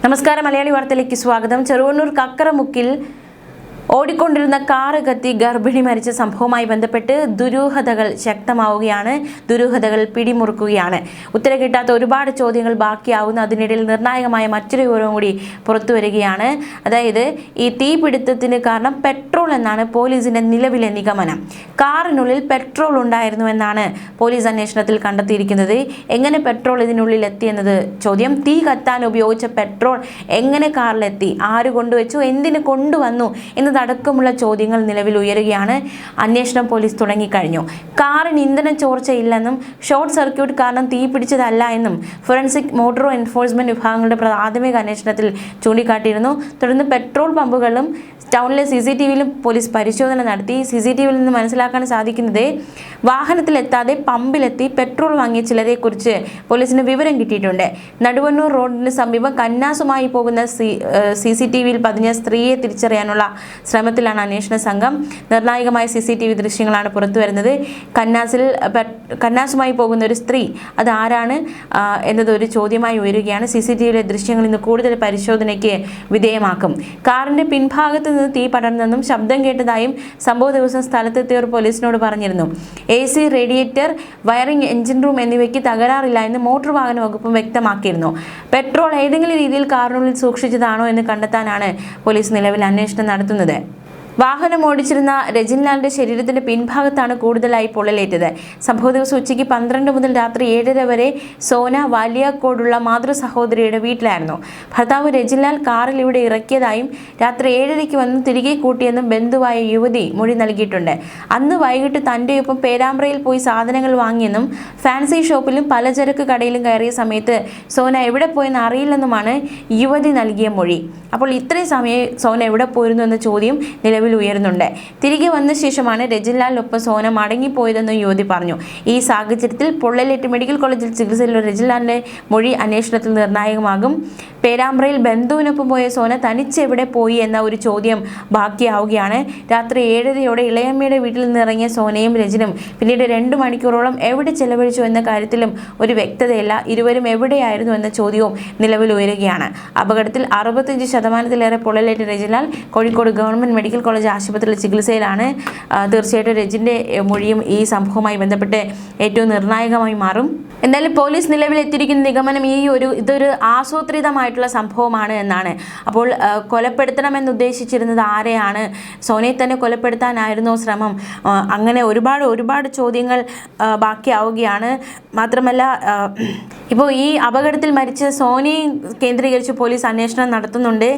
നമസ്കാരം, മലയാളി വാർത്തയിലേക്ക് സ്വാഗതം. ചെറുവണ്ണൂർ കക്കറമുക്കിൽ ഓടിക്കൊണ്ടിരുന്ന കാറ് കത്തി ഗർഭിണി മരിച്ച സംഭവവുമായി ബന്ധപ്പെട്ട് ദുരൂഹതകൾ ശക്തമാവുകയാണ്. ദുരൂഹതകൾ പിടിമുറുക്കുകയാണ്. ഉത്തരം കിട്ടാത്ത ഒരുപാട് ചോദ്യങ്ങൾ ബാക്കിയാവുന്ന അതിനിടയിൽ നിർണായകമായ മറ്റൊരു വിവരവും കൂടി പുറത്തു വരികയാണ്. അതായത് ഈ തീപിടുത്തത്തിന് കാരണം പെട്രോൾ എന്നാണ് പോലീസിന്റെ നിലവിലെ നിഗമനം. കാറിനുള്ളിൽ പെട്രോൾ ഉണ്ടായിരുന്നു എന്നാണ് പോലീസ് അന്വേഷണത്തിൽ കണ്ടെത്തിയിരിക്കുന്നത്. എങ്ങനെ പെട്രോൾ ഇതിനുള്ളിൽ എത്തിയെന്നത് ചോദ്യം. തീ കത്താൻ ഉപയോഗിച്ച പെട്രോൾ എങ്ങനെ കാറിലെത്തി, ആര് കൊണ്ടുവച്ചു, എന്തിനു കൊണ്ടുവന്നു എന്നതടക്കമുള്ള ചോദ്യങ്ങൾ നിലവിൽ ഉയരുകയാണ്. അന്വേഷണം പോലീസ് തുടങ്ങിക്കഴിഞ്ഞു. കാറിന് ഇന്ധന ചോർച്ചയില്ലെന്നും ഷോർട്ട് സർക്യൂട്ട് കാരണം തീ പിടിച്ചതല്ല എന്നും ഫോറൻസിക് മോട്ടോർ എൻഫോഴ്സ്മെന്റ് വിഭാഗങ്ങളുടെ പ്രാഥമിക അന്വേഷണത്തിൽ ചൂണ്ടിക്കാട്ടിയിരുന്നു. തുടർന്ന് പെട്രോൾ പമ്പുകളും ടൗണിലെ CCTVയിലും പോലീസ് പരിശോധന നടത്തി. CCTVയിൽ നിന്ന് മനസ്സിലാക്കാൻ സാധിക്കുന്നത് വാഹനത്തിലെത്താതെ പമ്പിലെത്തി പെട്രോൾ വാങ്ങിയ ചിലരെക്കുറിച്ച് പോലീസിന് വിവരം കിട്ടിയിട്ടുണ്ട്. നടുവണ്ണൂർ റോഡിന് സമീപം കന്നാസുമായി പോകുന്ന CCTVയിൽ പതിഞ്ഞ സ്ത്രീയെ തിരിച്ചറിയാനുള്ള ശ്രമത്തിലാണ് അന്വേഷണ സംഘം. നിർണായകമായ CCTV ദൃശ്യങ്ങളാണ് പുറത്തു വരുന്നത്. കന്നാസുമായി പോകുന്ന ഒരു സ്ത്രീ അത് ആരാണ് എന്നത് ഒരു ചോദ്യമായി ഉയരുകയാണ്. CCTVയിലെ ദൃശ്യങ്ങൾ ഇന്ന് കൂടുതൽ പരിശോധനയ്ക്ക് വിധേയമാക്കും. കാറിന്റെ പിൻഭാഗത്ത് നിന്ന് തീ പടർന്നെന്നും ശബ്ദം കേട്ടതായും സംഭവ ദിവസം സ്ഥലത്തെത്തിയവർ പോലീസിനോട് പറഞ്ഞിരുന്നു. AC, radiator, wiring, engine room എന്നിവയ്ക്ക് തകരാറില്ല എന്ന് മോട്ടോർ വാഹന വകുപ്പും വ്യക്തമാക്കിയിരുന്നു. പെട്രോൾ ഏതെങ്കിലും രീതിയിൽ കാറിനുള്ളിൽ സൂക്ഷിച്ചതാണോ എന്ന് കണ്ടെത്താനാണ് പോലീസ് നിലവിൽ അന്വേഷണം നടത്തുന്നത്. വാഹനം ഓടിച്ചിരുന്ന രജിൻലാലിന്റെ ശരീരത്തിന്റെ പിൻഭാഗത്താണ് കൂടുതലായി പൊള്ളലേറ്റത്. സംഭവ ദിവസം ഉച്ചയ്ക്ക് 12 മുതൽ രാത്രി 7:30 വരെ സോന വാലിയാക്കോടുള്ള മാതൃ സഹോദരിയുടെ വീട്ടിലായിരുന്നു. ഭർത്താവ് രജിൻലാൽ കാറിൽ ഇവിടെ ഇറക്കിയതായും രാത്രി 7:30 വന്ന് തിരികെ കൂട്ടിയെന്നും ബന്ധുവായ യുവതി മൊഴി നൽകിയിട്ടുണ്ട്. അന്ന് വൈകിട്ട് തന്റെ ഒപ്പം പേരാമ്പ്രയിൽ പോയി സാധനങ്ങൾ വാങ്ങിയെന്നും ഫാൻസി ഷോപ്പിലും പലചരക്ക് കടയിലും കയറിയ സമയത്ത് സോന എവിടെ പോയെന്ന് അറിയില്ലെന്നുമാണ് യുവതി നൽകിയ മൊഴി. അപ്പോൾ ഇത്രയും സമയം സോന എവിടെ പോയിരുന്നു എന്ന ചോദ്യം നിലവിൽ ഉയരുന്നുണ്ട്. തിരികെ വന്ന ശേഷമാണ് രജിൻലാലിനൊപ്പം സോന മടങ്ങിപ്പോയതെന്ന് യുവതി പറഞ്ഞു. ഈ സാഹചര്യത്തിൽ പൊള്ളലേറ്റ് മെഡിക്കൽ കോളേജിൽ ചികിത്സയിലുള്ള രജിൻലാലിന്റെ മൊഴി അന്വേഷണത്തിൽ നിർണായകമാകും. പേരാമ്പ്രയിൽ ബന്ധുവിനൊപ്പം പോയ സോന തനിച്ചെവിടെ പോയി എന്ന ഒരു ചോദ്യം ബാക്കിയാവുകയാണ്. രാത്രി 7:30 ഇളയമ്മയുടെ വീട്ടിൽ നിന്ന് ഇറങ്ങിയ സോനയും രജിനും പിന്നീട് 2 മണിക്കൂറോളം എവിടെ ചെലവഴിച്ചു എന്ന കാര്യത്തിലും ഒരു വ്യക്തതയില്ല. ഇരുവരും എവിടെയായിരുന്നു എന്ന ചോദ്യവും നിലവിൽ ഉയരുകയാണ്. അപകടത്തിൽ 65% പൊള്ളലേറ്റ് രജിൻലാൽ കോഴിക്കോട് ഗവൺമെന്റ് മെഡിക്കൽ കോളേജ് ആശുപത്രിയിൽ ചികിത്സയിലാണ്. തീർച്ചയായിട്ടും രജിന്റെ മൊഴിയും ഈ സംഭവവുമായി ബന്ധപ്പെട്ട് ഏറ്റവും നിർണായകമായി മാറും. എന്തായാലും പോലീസ് നിലവിൽ എത്തിയിരിക്കുന്ന നിഗമനം ഇതൊരു ആസൂത്രിതമായിട്ടുള്ള സംഭവമാണ് എന്നാണ്. അപ്പോൾ കൊലപ്പെടുത്തണമെന്ന് ഉദ്ദേശിച്ചിരുന്നത് ആരെയാണ്? സോനയെ തന്നെ കൊലപ്പെടുത്താനായിരുന്നോ ശ്രമം? അങ്ങനെ ഒരുപാട് ചോദ്യങ്ങൾ ബാക്കിയാവുകയാണ്. മാത്രമല്ല ഇപ്പോൾ ഈ അപകടത്തിൽ മരിച്ച സോനയെ കേന്ദ്രീകരിച്ച് പോലീസ് അന്വേഷണം നടത്തുന്നുണ്ട്.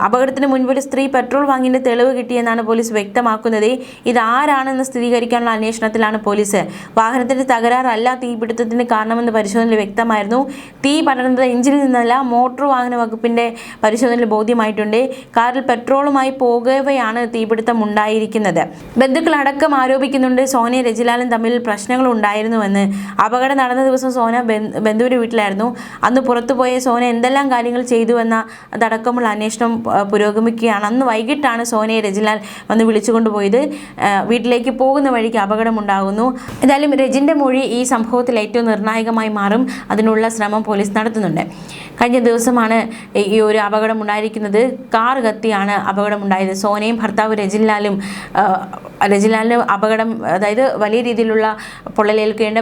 അപകടത്തിന് മുൻപ് ഒരു സ്ത്രീ പെട്രോൾ വാങ്ങിയതിന്റെ തെളിവ് കിട്ടിയെന്നാണ് പോലീസ് വ്യക്തമാക്കുന്നത്. ഇതാരാണെന്ന് സ്ഥിരീകരിക്കാനുള്ള അന്വേഷണത്തിലാണ് പോലീസ്. വാഹനത്തിന്റെ തകരാറല്ല തീപിടുത്തത്തിന് കാരണമെന്ന് പരിശോധനയിൽ വ്യക്തമായിരുന്നു. തീ പടർന്നത് എഞ്ചിനിൽ നിന്നല്ല, മോട്ടോർ വാഹന വകുപ്പിന്റെ പരിശോധനയിൽ ബോധ്യമായിട്ടുണ്ട്. കാറിൽ പെട്രോളുമായി പോകവെയാണ് തീപിടുത്തം ഉണ്ടായിരിക്കുന്നത്. ബന്ധുക്കളടക്കം ആരോപിക്കുന്നുണ്ട് സോനയും രജിൻലാലും തമ്മിൽ പ്രശ്നങ്ങൾ ഉണ്ടായിരുന്നുവെന്ന്. അപകടം നടന്ന ദിവസം സോന ബന്ധുവിന്റെ വീട്ടിലായിരുന്നു. അന്ന് പുറത്തുപോയ സോന എന്തെല്ലാം കാര്യങ്ങൾ ചെയ്തുവെന്ന അതടക്കമുള്ള അന്വേഷണം പുരോഗമിക്കുകയാണ്. അന്ന് വൈകിട്ടാണ് സോനയെ രജിൻലാൽ വന്ന് വിളിച്ചുകൊണ്ടുപോയത്. വീട്ടിലേക്ക് പോകുന്ന വഴിക്ക് അപകടമുണ്ടാകുന്നു. എന്തായാലും രജിന്റെ മൊഴി ഈ സംഭവത്തിൽ ഏറ്റവും നിർണായകമായി മാറും. അതിനുള്ള ശ്രമം പോലീസ് നടത്തുന്നുണ്ട്. കഴിഞ്ഞ ദിവസമാണ് ഈ ഒരു അപകടം ഉണ്ടായിരിക്കുന്നത്. കാർ കത്തിയാണ് അപകടമുണ്ടായത്. സോനയും ഭർത്താവ് രജിൻലാലിന് അപകടം, അതായത് വലിയ രീതിയിലുള്ള പൊള്ളലേൽക്കേണ്ട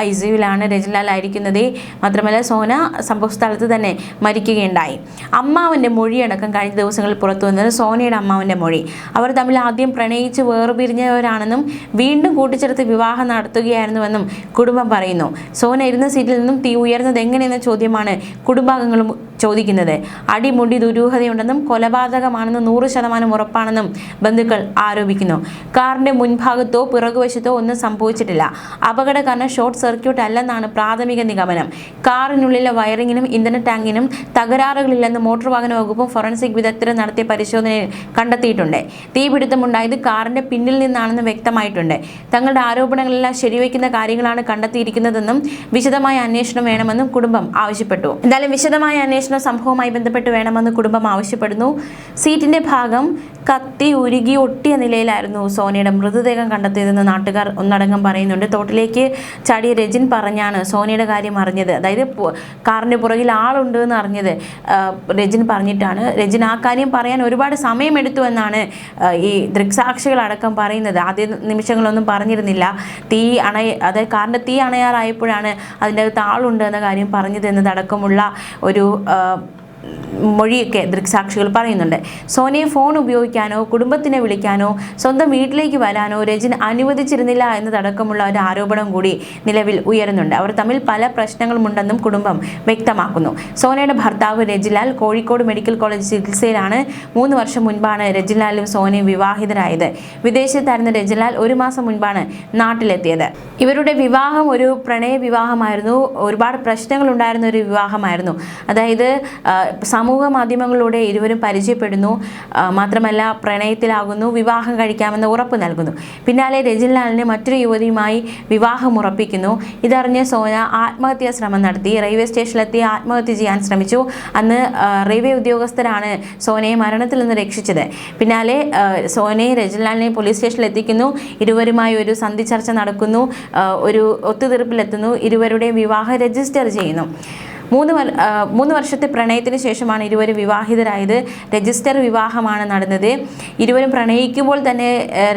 ICUവിലാണ് രജിൻലാൽ ആയിരിക്കുന്നത്. മാത്രമല്ല സോന സംഭവ സ്ഥലത്ത് തന്നെ മരിക്കുകയുണ്ടായി. അമ്മാവൻ്റെ മൊഴിയടക്കം കഴിഞ്ഞ ദിവസങ്ങളിൽ പുറത്തു വന്നത് സോനയുടെ അമ്മാവൻ്റെ മൊഴി. അവർ തമ്മിൽ ആദ്യം പ്രണയിച്ച് വേർപിരിഞ്ഞവരാണെന്നും വീണ്ടും കൂട്ടിച്ചേർത്ത് വിവാഹം നടത്തുകയായിരുന്നുവെന്നും കുടുംബം പറയുന്നു. സോന ഇരുന്ന സീറ്റിൽ നിന്നും തീ ഉയർന്നത് എങ്ങനെയെന്ന ചോദ്യമാണ് കുടുംബാംഗങ്ങളും ചോദിക്കുന്നത്. അടിമുടി ദുരൂഹതയുണ്ടെന്നും കൊലപാതകമാണെന്ന് 100% ഉറപ്പാണെന്നും ബന്ധുക്കൾ ആരോപിക്കുന്നു. കാറിന്റെ മുൻഭാഗത്തോ പിറകുവശത്തോ ഒന്നും സംഭവിച്ചിട്ടില്ല. അപകട കാരണം ഷോർട്ട് സർക്യൂട്ട് അല്ലെന്നാണ് പ്രാഥമിക നിഗമനം. കാറിനുള്ളിലെ വയറിങ്ങിനും ഇന്ധന ടാങ്കിനും തകരാറുകളില്ലെന്ന് മോട്ടോർ വാഹന വകുപ്പും ഫോറൻസിക് വിദഗ്ധരും നടത്തിയ പരിശോധനയിൽ കണ്ടെത്തിയിട്ടുണ്ട്. തീപിടുത്തമുണ്ടായത് കാറിന്റെ പിന്നിൽ നിന്നാണെന്ന് വ്യക്തമായിട്ടുണ്ട്. തങ്ങളുടെ ആരോപണങ്ങളെല്ലാം ശരിവയ്ക്കുന്ന കാര്യങ്ങളാണ് കണ്ടെത്തിയിരിക്കുന്നതെന്നും വിശദമായ അന്വേഷണം വേണമെന്നും കുടുംബം ആവശ്യപ്പെട്ടു. എന്തായാലും വിശദമായ അന്വേഷണം സംഭവവുമായി ബന്ധപ്പെട്ട് വേണമെന്ന് കുടുംബം ആവശ്യപ്പെടുന്നു. സീറ്റിന്റെ ഭാഗം കത്തി ഉരുകി ഒട്ടിയ നിലയിലായിരുന്നു സോനയുടെ മൃതദേഹം കണ്ടെത്തിയതെന്ന് നാട്ടുകാർ ഒന്നടങ്കം പറയുന്നുണ്ട്. തോട്ടിലേക്ക് ചാടിയ രജിൻ പറഞ്ഞാണ് സോനയുടെ കാര്യം അറിഞ്ഞത്. അതായത് കാറിൻ്റെ പുറകിൽ ആളുണ്ട് എന്ന് അറിഞ്ഞത് രജിൻ പറഞ്ഞിട്ടാണ്. രജിൻ ആ കാര്യം പറയാൻ ഒരുപാട് സമയമെടുത്തു എന്നാണ് ഈ ദൃക്സാക്ഷികളടക്കം പറയുന്നത്. ആദ്യ നിമിഷങ്ങളൊന്നും പറഞ്ഞിരുന്നില്ല. അതായത് കാറിൻ്റെ തീ അണയാറായപ്പോഴാണ് അതിൻ്റെ അകത്ത് ആളുണ്ട് എന്ന കാര്യം പറഞ്ഞത് എന്നതടക്കമുള്ള ഒരു മൊഴിയൊക്കെ ദൃക്സാക്ഷികൾ പറയുന്നുണ്ട്. സോനയെ ഫോൺ ഉപയോഗിക്കാനോ കുടുംബത്തിനെ വിളിക്കാനോ സ്വന്തം വീട്ടിലേക്ക് വരാനോ രജിൻ അനുവദിച്ചിരുന്നില്ല എന്നതടക്കമുള്ള ഒരു ആരോപണം കൂടി നിലവിൽ ഉയരുന്നുണ്ട്. അവർ തമ്മിൽ പല പ്രശ്നങ്ങളുമുണ്ടെന്നും കുടുംബം വ്യക്തമാക്കുന്നു. സോനയുടെ ഭർത്താവ് രജിലാൽ കോഴിക്കോട് മെഡിക്കൽ കോളേജ് ചികിത്സയിലാണ്. 3 വർഷം മുൻപാണ് രജിലാലും സോനയും വിവാഹിതരായത്. വിദേശത്തായിരുന്ന രജിലാൽ 1 മാസം മുൻപാണ് നാട്ടിലെത്തിയത്. ഇവരുടെ വിവാഹം ഒരു പ്രണയ വിവാഹമായിരുന്നു. ഒരുപാട് പ്രശ്നങ്ങൾ ഉണ്ടായിരുന്ന ഒരു വിവാഹമായിരുന്നു. അതായത് സമൂഹ മാധ്യമങ്ങളിലൂടെ ഇരുവരും പരിചയപ്പെടുന്നു, മാത്രമല്ല പ്രണയത്തിലാകുന്നു, വിവാഹം കഴിക്കാമെന്ന് ഉറപ്പ് നൽകുന്നു. പിന്നാലെ രജിൻലാലിനെ മറ്റൊരു യുവതിയുമായി വിവാഹം ഉറപ്പിക്കുന്നു. ഇതറിഞ്ഞ് സോന ആത്മഹത്യാ ശ്രമം നടത്തി. റെയിൽവേ സ്റ്റേഷനിലെത്തി ആത്മഹത്യ ചെയ്യാൻ ശ്രമിച്ചു. അന്ന് റെയിൽവേ ഉദ്യോഗസ്ഥരാണ് സോനയെ മരണത്തിൽ നിന്ന് രക്ഷിച്ചത്. പിന്നാലെ സോനയെ രജിൻലാലിനെ പോലീസ് സ്റ്റേഷനിൽ എത്തിക്കുന്നു. ഇരുവരുമായി ഒരു സന്ധി ചർച്ച നടക്കുന്നു. ഒരു ഒത്തുതീർപ്പിലെത്തുന്നു. ഇരുവരുടെയും വിവാഹം രജിസ്റ്റർ ചെയ്യുന്നു. 3 വർഷത്തെ പ്രണയത്തിന് ശേഷമാണ് ഇരുവരും വിവാഹിതരായത്. രജിസ്റ്റർ വിവാഹമാണ് നടന്നത്. ഇരുവരും പ്രണയിക്കുമ്പോൾ തന്നെ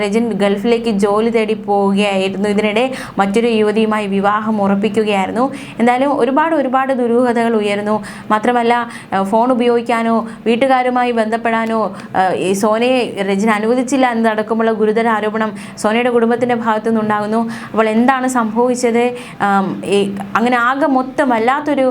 രജിൻ ഗൾഫിലേക്ക് ജോലി തേടി പോവുകയായിരുന്നു. ഇതിനിടെ മറ്റൊരു യുവതിയുമായി വിവാഹം ഉറപ്പിക്കുകയായിരുന്നു. എന്തായാലും ഒരുപാട് ദുരൂഹതകൾ ഉയരുന്നു. മാത്രമല്ല ഫോൺ ഉപയോഗിക്കാനോ വീട്ടുകാരുമായി ബന്ധപ്പെടാനോ ഈ സോനയെ രജിൻ അനുവദിച്ചില്ല എന്നതടക്കമുള്ള ഗുരുതര ആരോപണം സോനയുടെ കുടുംബത്തിൻ്റെ ഭാഗത്തു നിന്നുണ്ടാകുന്നു. അപ്പോൾ എന്താണ് സംഭവിച്ചത്? അങ്ങനെ ആകെ മൊത്തം വല്ലാത്തൊരു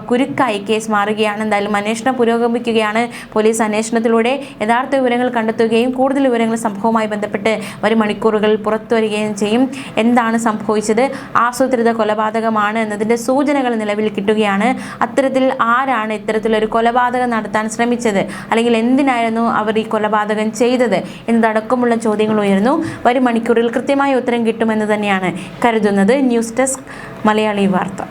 കുരുക്കായി കേസ് മാറുകയാണ്. എന്തായാലും അന്വേഷണം പുരോഗമിക്കുകയാണ്. പോലീസ് അന്വേഷണത്തിലൂടെ യഥാർത്ഥ വിവരങ്ങൾ കണ്ടെത്തുകയും കൂടുതൽ വിവരങ്ങൾ സംഭവവുമായി ബന്ധപ്പെട്ട് വരും മണിക്കൂറുകളിൽ പുറത്തു വരികയും ചെയ്യും. എന്താണ് സംഭവിച്ചത്? ആസൂത്രിത കൊലപാതകമാണ് എന്നതിൻ്റെ സൂചനകൾ നിലവിൽ കിട്ടുകയാണ്. അത്തരത്തിൽ ആരാണ് ഇത്തരത്തിലൊരു കൊലപാതകം നടത്താൻ ശ്രമിച്ചത്, അല്ലെങ്കിൽ എന്തിനായിരുന്നു അവർ ഈ കൊലപാതകം ചെയ്തത് എന്നതടക്കമുള്ള ചോദ്യങ്ങൾ ഉയർന്നു. വരും മണിക്കൂറിൽ കൃത്യമായ ഉത്തരം കിട്ടുമെന്ന് തന്നെയാണ് കരുതുന്നത്. ന്യൂസ് ഡെസ്ക് മലയാളി വാർത്ത.